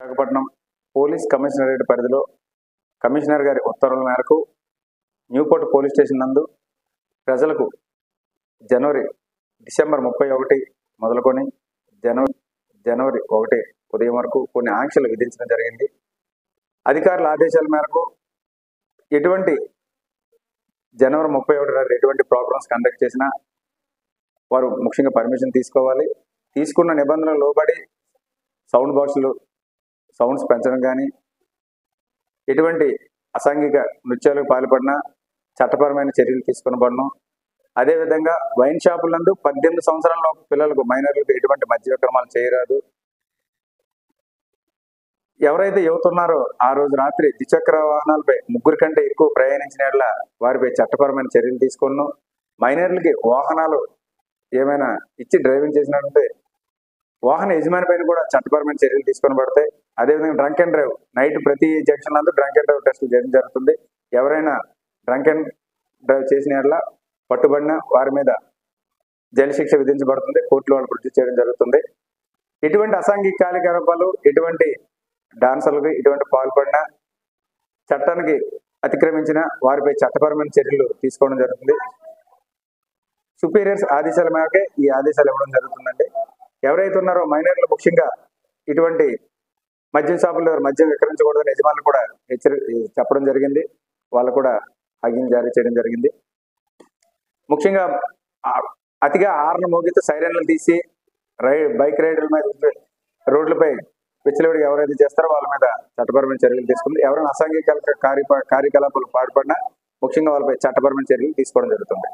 Visakhapatnam police commissionerate పరిధిలో commissioner గారి ఉత్తర్వుల మేరకు న్యూపోర్ట్ పోలీస్ స్టేషన్ నందు ప్రజలకు డిసెంబర్ 31 మొదలుకొని జనవరి 1 ఉదయం వరకు కొన్ని ఆంక్షలు విధించడం జరిగింది. అధికారుల ఆదేశాల మేరకు ఎటువంటి జనవరి 31 నాడు ఎటువంటి ప్రోగ్రామ్స్ కండక్ట్ చేసినా వారు ముఖ్యంగా పర్మిషన్ తీసుకోవాలి. తీసుకున్న నిబంధనలు లోబడి సౌండ్ బాక్సులు సౌండ్స్ పెంచడం కానీ ఎటువంటి అసాంఘిక నృత్యాలకు పాల్పడినా చట్టపరమైన చర్యలు తీసుకునబడను. అదేవిధంగా వైన్ షాపులందు 18 సంవత్సరాల పిల్లలకు మైనర్లకు ఎటువంటి మద్య విక్రమాలు చేయరాదు. ఎవరైతే యువత ఉన్నారో ఆ రోజు రాత్రి ద్విచక్ర వాహనాలపై 3 కంటే ఎక్కువ ప్రయాణించిన వారిపై చట్టపరమైన చర్యలు తీసుకున్నాను. మైనర్లకి వాహనాలు ఏమైనా ఇచ్చి డ్రైవింగ్ చేసినట్లయితే వాహన యజమాని పైన కూడా చట్టపరమైన చర్యలు తీసుకొని పడతాయి. అదేవిధంగా డ్రంక్ అండ్ డ్రైవ్ నైట్ ప్రతి జంక్షన్ నందు డ్రంక్ అండ్ డ్రైవ్ టెస్టులు చేయడం జరుగుతుంది. ఎవరైనా డ్రంక్ అండ్ డ్రైవ్ చేసిన పట్టుబడిన వారి మీద జైలు శిక్ష విధించబడుతుంది. కోర్టులో వాళ్ళు ప్రొడ్యూస్ చేయడం జరుగుతుంది. ఇటువంటి అసాంఘిక కార్యకలాపాలు ఎటువంటి డాన్సర్లకు ఇటువంటి పాల్పడిన చట్టానికి అతిక్రమించిన వారిపై చట్టపరమైన చర్యలు తీసుకోవడం జరుగుతుంది. సుపీరియర్స్ ఆదేశాల మేరకే ఈ ఆదేశాలు ఇవ్వడం జరుగుతుందండి. ఎవరైతే ఉన్నారో మైనర్లు ముఖ్యంగా ఇటువంటి మద్యం షాపుల్లో మద్యం విక్రయించకూడదని యజమానులు కూడా చెప్పడం జరిగింది. వాళ్ళు కూడా ఆజ్ఞ జారీ చేయడం జరిగింది. ముఖ్యంగా అతిగా హార్న్ మోగితే సైరన్లు తీసి బైక్ రైడర్ల మీద రోడ్లపై విచ్చలవిడిగా ఎవరైతే చేస్తారో వాళ్ళ మీద చట్టపరమైన చర్యలు తీసుకుంది. ఎవరైనా అసాంఘిక కార్యకలాపాలు పాల్పడినా ముఖ్యంగా వాళ్ళపై చట్టపరమైన చర్యలు తీసుకోవడం జరుగుతుంది.